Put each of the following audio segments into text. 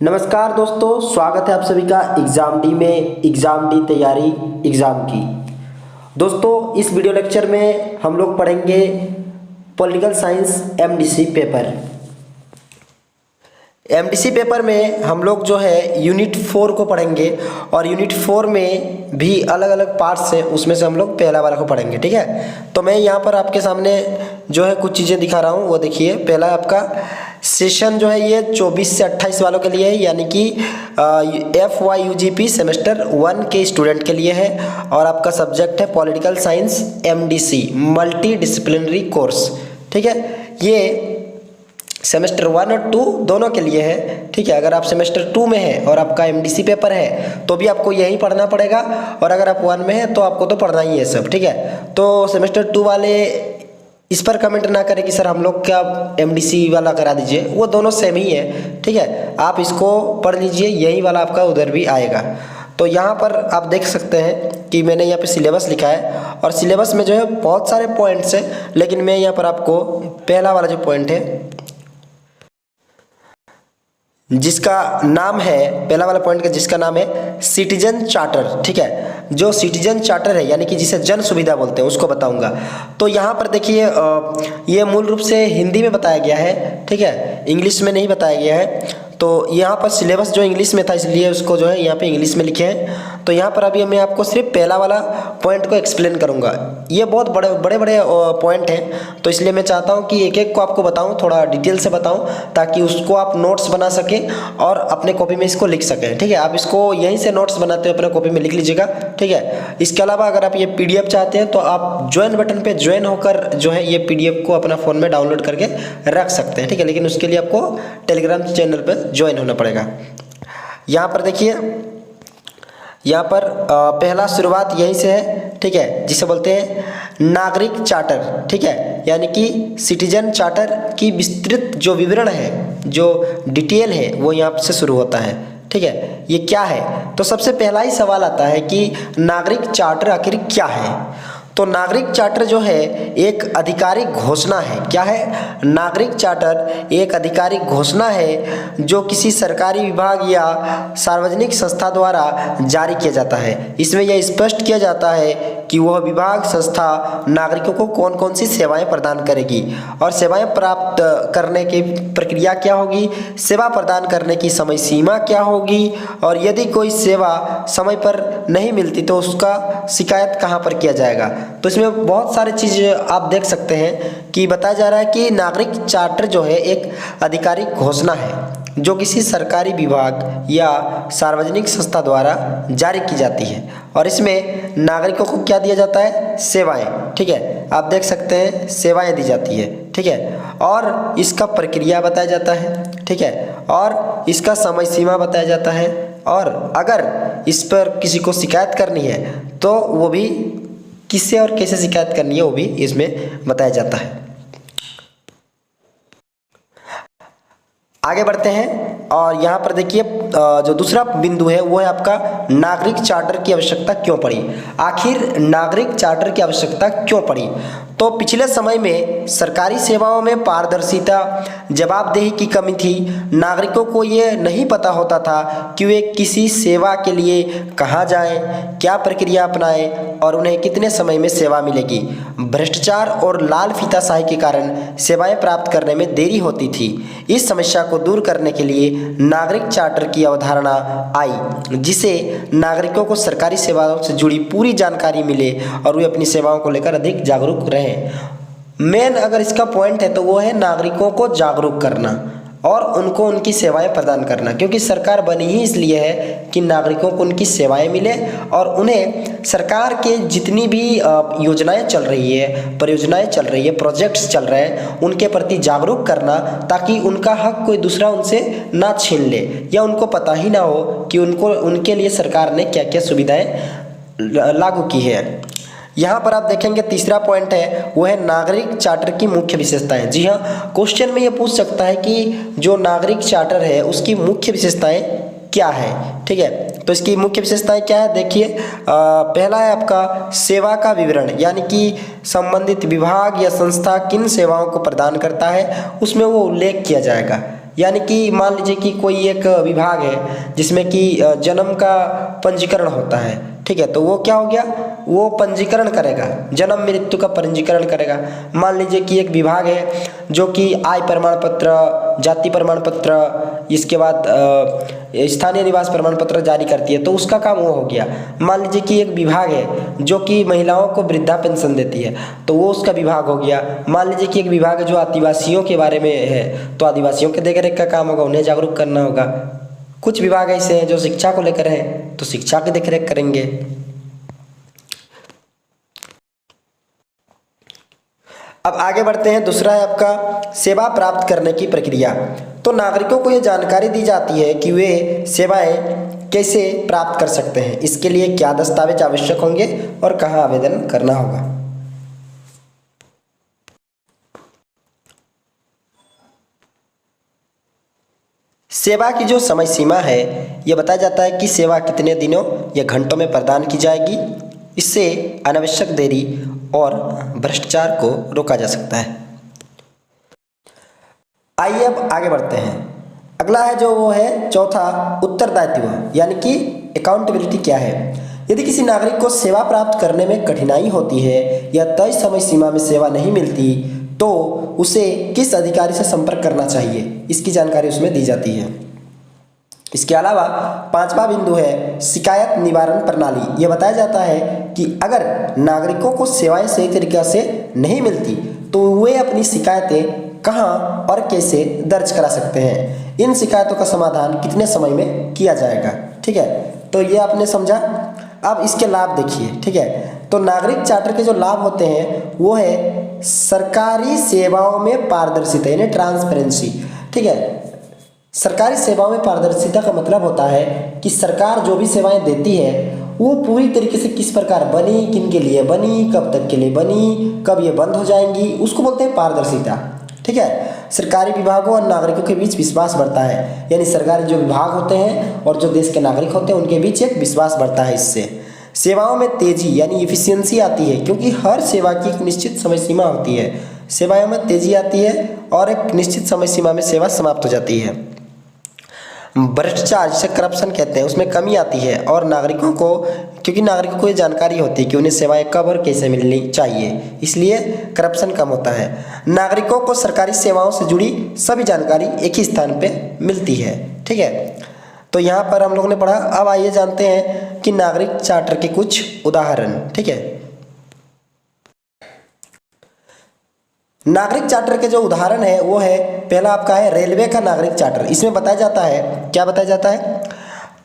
नमस्कार दोस्तों, स्वागत है आप सभी का एग्ज़ाम डी में। एग्ज़ाम डी तैयारी एग्ज़ाम की। दोस्तों, इस वीडियो लेक्चर में हम लोग पढ़ेंगे political science MDC paper. MDC paper में हम लोग जो है यूनिट 4 को पढ़ेंगे और यूनिट 4 में भी अलग अलग पार्ट्स हैं, उसमें से हम लोग पहला वाला को पढ़ेंगे। ठीक है, तो मैं यहाँ पर आपके सामने जो है कुछ चीज़ें दिखा रहा हूँ, वो देखिए। पहला आपका सेशन जो है ये 24 से 28 वालों के लिए है, यानी कि FYUGP सेमेस्टर 1 के स्टूडेंट के लिए है। और आपका सब्जेक्ट है political science MDC multi disciplinary course. ठीक है, ये सेमेस्टर 1 और 2 दोनों के लिए है। ठीक है, अगर आप सेमेस्टर 2 में है और आपका MDC पेपर है तो भी आपको यही पढ़ना पड़ेगा, और अगर आप 1 में है तो आपको तो पढ़ना ही है सब। ठीक है, तो सेमेस्टर 2 वाले इस पर कमेंट ना करें कि सर हम लोग क्या MDC वाला करा दीजिए, वो दोनों सेम ही है। ठीक है, आप इसको पढ़ लीजिए, यही वाला आपका उधर भी आएगा। तो यहाँ पर आप देख सकते हैं कि मैंने यहाँ पे सिलेबस लिखा है, और सिलेबस में जो है बहुत सारे पॉइंट्स हैं, लेकिन मैं यहाँ पर आपको पहला वाला जो पॉइंट है जिसका नाम है, पहला वाला पॉइंट का जिसका नाम है सिटीजन चार्टर। ठीक है, जो सिटीजन चार्टर है यानी कि जिसे जन सुविधा बोलते हैं, उसको बताऊंगा। तो यहाँ पर देखिए, ये मूल रूप से हिंदी में बताया गया है। ठीक है, इंग्लिश में नहीं बताया गया है। तो यहाँ पर सिलेबस जो इंग्लिश में था, इसलिए उसको जो है यहाँ पे इंग्लिश में लिखे हैं। तो यहाँ पर अभी मैं आपको सिर्फ पहला वाला पॉइंट को एक्सप्लेन करूँगा। ये बहुत बड़े बड़े पॉइंट हैं, तो इसलिए मैं चाहता हूँ कि एक एक को आपको बताऊँ, थोड़ा डिटेल से बताऊँ, ताकि उसको आप नोट्स बना सकें और अपने कॉपी में इसको लिख सकें। ठीक है, आप इसको यहीं से नोट्स बनाते हुए अपने कॉपी में लिख लीजिएगा। ठीक है, इसके अलावा अगर आप ये PDF चाहते हैं तो आप ज्वाइन बटन पर ज्वाइन होकर जो है ये PDF को अपना फ़ोन में डाउनलोड करके रख सकते हैं। ठीक है, लेकिन उसके लिए आपको टेलीग्राम चैनल पर ज्वाइन होना पड़ेगा। यहाँ पर देखिए, यहाँ पर पहला शुरुआत यहीं से है। ठीक है, जिसे बोलते हैं नागरिक चार्टर। ठीक है, यानी कि सिटीजन चार्टर की विस्तृत जो विवरण है, जो डिटेल है, वो यहाँ से शुरू होता है। ठीक है, ये क्या है? तो सबसे पहला ही सवाल आता है कि नागरिक चार्टर आखिर क्या है। तो नागरिक चार्टर जो है एक आधिकारिक घोषणा है। क्या है? नागरिक चार्टर एक आधिकारिक घोषणा है जो किसी सरकारी विभाग या सार्वजनिक संस्था द्वारा जारी किया जाता है। इसमें यह स्पष्ट किया जाता है कि वह विभाग संस्था नागरिकों को कौन कौन सी सेवाएं प्रदान करेगी और सेवाएं प्राप्त करने की प्रक्रिया क्या होगी, सेवा प्रदान करने की समय सीमा क्या होगी, और यदि कोई सेवा समय पर नहीं मिलती तो उसका शिकायत कहाँ पर किया जाएगा। तो इसमें बहुत सारी चीज़ आप देख सकते हैं कि बताया जा रहा है कि नागरिक चार्टर जो है एक आधिकारिक घोषणा है जो किसी सरकारी विभाग या सार्वजनिक संस्था द्वारा जारी की जाती है, और इसमें नागरिकों को क्या दिया जाता है? सेवाएं। ठीक है, आप देख सकते हैं सेवाएं दी जाती है। ठीक है, और इसका प्रक्रिया बताया जाता है। ठीक है, और इसका समय सीमा बताया जाता है, और अगर इस पर किसी को शिकायत करनी है तो वो भी किससे और कैसे शिकायत करनी है वो भी इसमें बताया जाता है। आगे बढ़ते हैं, और यहाँ पर देखिए जो दूसरा बिंदु है वो है आपका नागरिक चार्टर की आवश्यकता क्यों पड़ी। आखिर नागरिक चार्टर की आवश्यकता क्यों पड़ी? तो पिछले समय में सरकारी सेवाओं में पारदर्शिता, जवाबदेही की कमी थी। नागरिकों को ये नहीं पता होता था कि वे किसी सेवा के लिए कहाँ जाएं, क्या प्रक्रिया अपनाएं और उन्हें कितने समय में सेवा मिलेगी। भ्रष्टाचार और लाल फीताशाही के कारण सेवाएं प्राप्त करने में देरी होती थी। इस समस्या को दूर करने के लिए नागरिक चार्टर की अवधारणा आई, जिसे नागरिकों को सरकारी सेवाओं से जुड़ी पूरी जानकारी मिले और वे अपनी सेवाओं को लेकर अधिक जागरूक रहें। मेन अगर इसका पॉइंट है तो वो है नागरिकों को जागरूक करना और उनको उनकी सेवाएं प्रदान करना, क्योंकि सरकार बनी ही इसलिए है कि नागरिकों को उनकी सेवाएं मिले और उन्हें सरकार के जितनी भी योजनाएं चल रही है, परियोजनाएं चल रही है, प्रोजेक्ट्स चल रहे हैं, उनके प्रति जागरूक करना, ताकि उनका हक कोई दूसरा उनसे ना छीन ले, या उनको पता ही ना हो कि उनके लिए सरकार ने क्या क्या सुविधाएं लागू की है। यहाँ पर आप देखेंगे तीसरा पॉइंट है वो है नागरिक चार्टर की मुख्य विशेषताएं। जी हाँ, क्वेश्चन में ये पूछ सकता है कि जो नागरिक चार्टर है उसकी मुख्य विशेषताएं क्या है। ठीक है, तो इसकी मुख्य विशेषताएं क्या है? देखिए, पहला है आपका सेवा का विवरण, यानी कि संबंधित विभाग या संस्था किन सेवाओं को प्रदान करता है उसमें वो उल्लेख किया जाएगा। यानी कि मान लीजिए कि कोई एक विभाग है जिसमें कि जन्म का पंजीकरण होता है, ठीक है, तो वो क्या हो गया, वो पंजीकरण करेगा, जन्म मृत्यु का पंजीकरण करेगा। मान लीजिए कि एक विभाग है जो कि आय प्रमाण पत्र, जाति प्रमाण पत्र, इसके बाद स्थानीय निवास प्रमाण पत्र जारी करती है, तो उसका काम वो हो गया। मान लीजिए कि एक विभाग है जो कि महिलाओं को वृद्धा पेंशन देती है, तो वो उसका विभाग हो गया। मान लीजिए कि एक विभाग है जो आदिवासियों के बारे में है, तो आदिवासियों के देखरेख का काम होगा, उन्हें जागरूक करना होगा। कुछ विभाग ऐसे हैं जो शिक्षा को लेकर है, तो शिक्षा की देखरेख करेंगे। अब आगे बढ़ते हैं। दूसरा है आपका सेवा प्राप्त करने की प्रक्रिया। तो नागरिकों को ये जानकारी दी जाती है कि वे सेवाएं कैसे प्राप्त कर सकते हैं, इसके लिए क्या दस्तावेज आवश्यक होंगे और कहाँ आवेदन करना होगा। सेवा की जो समय सीमा है, यह बताया जाता है कि सेवा कितने दिनों या घंटों में प्रदान की जाएगी। इससे अनावश्यक देरी और भ्रष्टाचार को रोका जा सकता है। आइए अब आगे बढ़ते हैं। अगला है जो वो है चौथा, उत्तरदायित्व, यानी कि अकाउंटेबिलिटी क्या है। यदि किसी नागरिक को सेवा प्राप्त करने में कठिनाई होती है या तय समय सीमा में सेवा नहीं मिलती, तो उसे किस अधिकारी से संपर्क करना चाहिए, इसकी जानकारी उसमें दी जाती है। इसके अलावा पांचवा बिंदु है शिकायत निवारण प्रणाली। यह बताया जाता है कि अगर नागरिकों को सेवाएं सही तरीके से नहीं मिलती तो वे अपनी शिकायतें कहां और कैसे दर्ज करा सकते हैं, इन शिकायतों का समाधान कितने समय में किया जाएगा। ठीक है, तो ये आपने समझा। अब इसके लाभ देखिए। ठीक है, तो नागरिक चार्टर के जो लाभ होते हैं वो है सरकारी सेवाओं में पारदर्शिता, यानी ट्रांसपेरेंसी। ठीक है, सरकारी सेवाओं में पारदर्शिता का मतलब होता है कि सरकार जो भी सेवाएं देती है वो पूरी तरीके से किस प्रकार बनी, किन के लिए बनी, कब तक के लिए बनी, कब ये बंद हो जाएंगी, उसको बोलते हैं पारदर्शिता। ठीक है, सरकारी विभागों और नागरिकों के बीच विश्वास बढ़ता है, यानी सरकारी जो विभाग होते हैं और जो देश के नागरिक होते हैं उनके बीच एक विश्वास बढ़ता है। इससे सेवाओं में तेजी यानी इफिशियंसी आती है, क्योंकि हर सेवा की एक निश्चित समय सीमा होती है। सेवाओं में तेजी आती है और एक निश्चित समय सीमा में सेवा समाप्त हो जाती है। भ्रष्टाचार, जिसे करप्शन कहते हैं, उसमें कमी आती है और नागरिकों को, क्योंकि नागरिकों को ये जानकारी होती है कि उन्हें सेवाएं कब और कैसे मिलनी चाहिए, इसलिए करप्शन कम होता है। नागरिकों को सरकारी सेवाओं से जुड़ी सभी जानकारी एक ही स्थान पे मिलती है। ठीक है, तो यहाँ पर हम लोगों ने पढ़ा। अब आइए जानते हैं कि नागरिक चार्टर के कुछ उदाहरण। ठीक है, नागरिक चार्टर के जो उदाहरण है वो है, पहला आपका है रेलवे का नागरिक चार्टर। इसमें बताया जाता है, क्या बताया जाता है,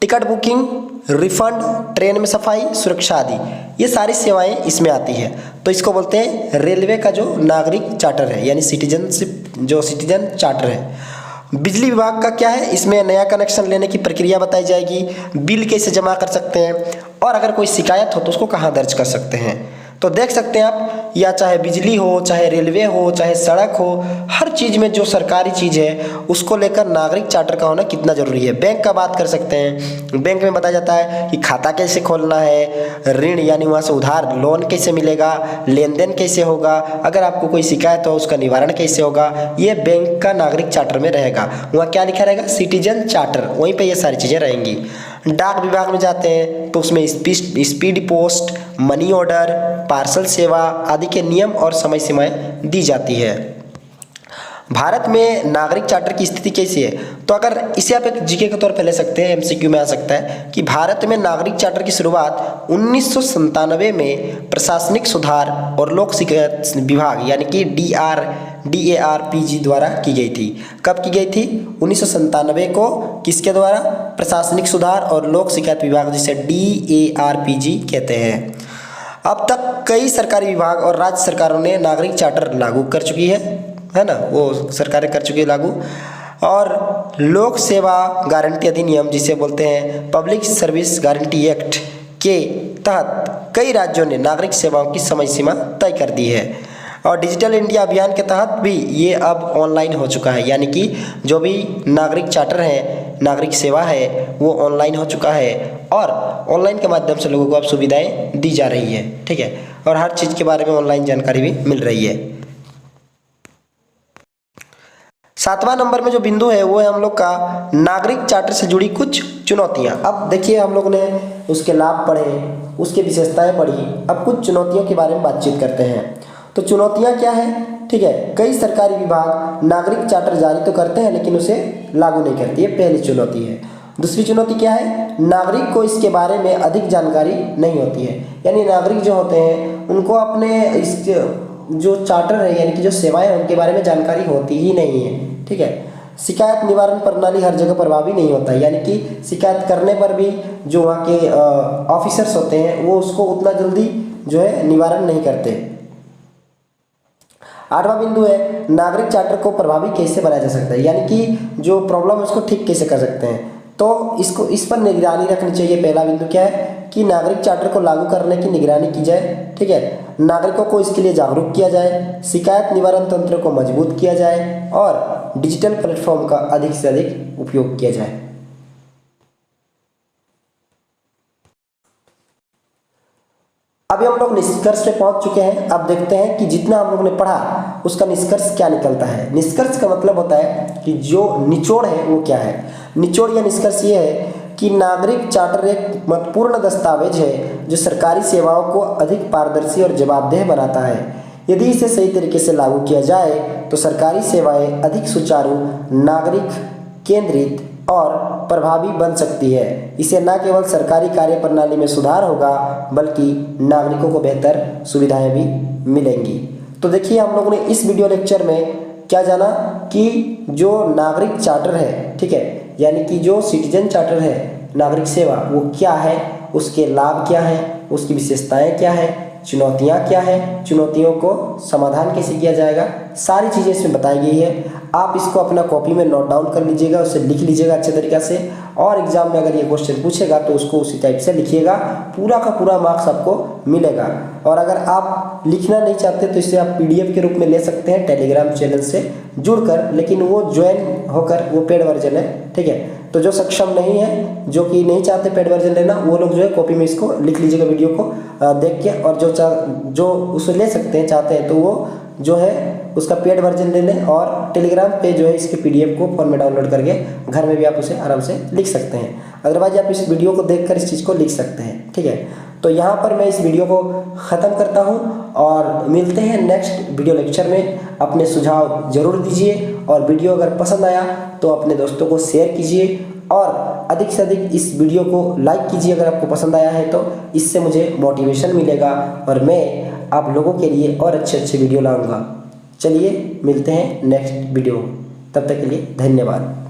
टिकट बुकिंग, रिफंड, ट्रेन में सफाई, सुरक्षा आदि, ये सारी सेवाएं इसमें आती है। तो इसको बोलते हैं रेलवे का जो नागरिक चार्टर है, यानी सिटीजनशिप, जो सिटीजन चार्टर है। बिजली विभाग का क्या है, इसमें नया कनेक्शन लेने की प्रक्रिया बताई जाएगी, बिल कैसे जमा कर सकते हैं और अगर कोई शिकायत हो तो उसको कहाँ दर्ज कर सकते हैं। तो देख सकते हैं आप, या चाहे बिजली हो, चाहे रेलवे हो, चाहे सड़क हो, हर चीज़ में जो सरकारी चीज़ है उसको लेकर नागरिक चार्टर का होना कितना जरूरी है। बैंक का बात कर सकते हैं, बैंक में बताया जाता है कि खाता कैसे खोलना है, ऋण यानी वहाँ से उधार लोन कैसे मिलेगा, लेन देन कैसे होगा, अगर आपको कोई शिकायत हो उसका निवारण कैसे होगा, ये बैंक का नागरिक चार्टर में रहेगा। वहाँ क्या लिखा रहेगा, सिटीजन चार्टर, वहीं पर ये सारी चीज़ें रहेंगी। डाक विभाग में जाते हैं तो उसमें speed post, money order, parcel सेवा आदि के नियम और समय सीमाएं दी जाती है। भारत में नागरिक चार्टर की स्थिति कैसी है, तो अगर इसे आप एक जीके के तौर पर ले सकते हैं, एमसीक्यू में आ सकता है कि भारत में नागरिक चार्टर की शुरुआत 1997 में प्रशासनिक सुधार और लोक शिकायत विभाग यानी कि DARPG द्वारा की गई थी। कब की गई थी, 1997 को। किसके द्वारा, प्रशासनिक सुधार और लोक शिकायत विभाग, जिसे DARPG कहते हैं। अब तक कई सरकारी विभाग और राज्य सरकारों ने नागरिक चार्टर लागू कर चुकी है ना, वो सरकारें कर चुकी है लागू। और लोक सेवा गारंटी अधिनियम, जिसे बोलते हैं पब्लिक सर्विस गारंटी एक्ट के तहत कई राज्यों ने नागरिक सेवाओं की समय सीमा तय कर दी है। और डिजिटल इंडिया अभियान के तहत भी ये अब ऑनलाइन हो चुका है, यानी कि जो भी नागरिक चार्टर है, नागरिक सेवा है, वो ऑनलाइन हो चुका है और ऑनलाइन के माध्यम से लोगों को अब सुविधाएं दी जा रही है। ठीक है, और हर चीज़ के बारे में ऑनलाइन जानकारी भी मिल रही है। 7वां नंबर में जो बिंदु है वो है हम लोग का नागरिक चार्टर से जुड़ी कुछ चुनौतियां। अब देखिए हम लोग ने उसके लाभ पढ़े, उसकी विशेषताएं पढ़ी, अब कुछ चुनौतियों के बारे में बातचीत करते हैं। तो चुनौतियां क्या है, ठीक है, कई सरकारी विभाग नागरिक चार्टर जारी तो करते हैं लेकिन उसे लागू नहीं करती है, पहली चुनौती है। दूसरी चुनौती क्या है, नागरिक को इसके बारे में अधिक जानकारी नहीं होती है, यानी नागरिक जो होते हैं उनको अपने इस जो चार्टर है यानी कि जो सेवाएं हैं उनके बारे में जानकारी होती ही नहीं है, ठीक है। शिकायत निवारण प्रणाली हर जगह प्रभावी नहीं होता है, यानी कि शिकायत करने पर भी जो वहाँ के ऑफिसर्स होते हैं वो उसको उतना जल्दी जो है निवारण नहीं करते। 8वां बिंदु है नागरिक चार्टर को प्रभावी कैसे बनाया जा सकता है, यानी कि जो प्रॉब्लम है उसको ठीक कैसे कर सकते हैं। तो इस पर निगरानी रखनी चाहिए। पहला बिंदु क्या है कि नागरिक चार्टर को लागू करने की निगरानी की जाए, ठीक है, नागरिकों को इसके लिए जागरूक किया जाए, शिकायत निवारण तंत्र को मजबूत किया जाए और डिजिटल प्लेटफॉर्म का अधिक से अधिक उपयोग किया जाए। अभी हम लोग निष्कर्ष पे पहुंच चुके हैं। अब देखते हैं कि जितना हम लोग ने पढ़ा उसका निष्कर्ष क्या निकलता है। निष्कर्ष का मतलब होता है कि जो निचोड़ है वो क्या है। निचोड़ या निष्कर्ष ये है कि नागरिक चार्टर एक महत्वपूर्ण दस्तावेज है जो सरकारी सेवाओं को अधिक पारदर्शी और जवाबदेह बनाता है। यदि इसे सही तरीके से लागू किया जाए तो सरकारी सेवाएं अधिक सुचारू, नागरिक केंद्रित और प्रभावी बन सकती है। इसे न केवल सरकारी कार्य प्रणाली में सुधार होगा बल्कि नागरिकों को बेहतर सुविधाएं भी मिलेंगी। तो देखिए हम लोगों ने इस वीडियो लेक्चर में क्या जाना कि जो नागरिक चार्टर है, ठीक है, यानी कि जो सिटीजन चार्टर है नागरिक सेवा, वो क्या है, उसके लाभ क्या है, उसकी विशेषताएं क्या है, चुनौतियां क्या है, चुनौतियों को समाधान कैसे किया जाएगा, सारी चीज़ें इसमें बताई गई है। आप इसको अपना कॉपी में नोट डाउन कर लीजिएगा, उसे लिख लीजिएगा अच्छे तरीक़े से, और एग्जाम में अगर ये क्वेश्चन पूछेगा तो उसको उसी टाइप से लिखिएगा, पूरा का पूरा मार्क्स आपको मिलेगा। और अगर आप लिखना नहीं चाहते तो इसे आप PDF के रूप में ले सकते हैं टेलीग्राम चैनल से जुड़कर, लेकिन वो ज्वाइन होकर वो पेड वर्जन है, ठीक है। तो जो सक्षम नहीं है, जो कि नहीं चाहते पेड वर्जन लेना, वो लोग जो है कॉपी में इसको लिख लीजिएगा वीडियो को देख के, और जो उसे ले सकते हैं चाहते हैं तो वो जो है उसका पेड वर्जन ले लें और टेलीग्राम पे जो है इसके PDF को फ़ोन में डाउनलोड करके घर में भी आप उसे आराम से लिख सकते हैं। अदरवाइज आप इस वीडियो को देखकर इस चीज़ को लिख सकते हैं, ठीक है। तो यहाँ पर मैं इस वीडियो को ख़त्म करता हूँ और मिलते हैं नेक्स्ट वीडियो लेक्चर में। अपने सुझाव ज़रूर दीजिए और वीडियो अगर पसंद आया तो अपने दोस्तों को शेयर कीजिए और अधिक से अधिक इस वीडियो को लाइक कीजिए अगर आपको पसंद आया है तो। इससे मुझे मोटिवेशन मिलेगा और मैं आप लोगों के लिए और अच्छे वीडियो लाऊंगा। चलिए मिलते हैं नेक्स्ट वीडियो, तब तक के लिए धन्यवाद।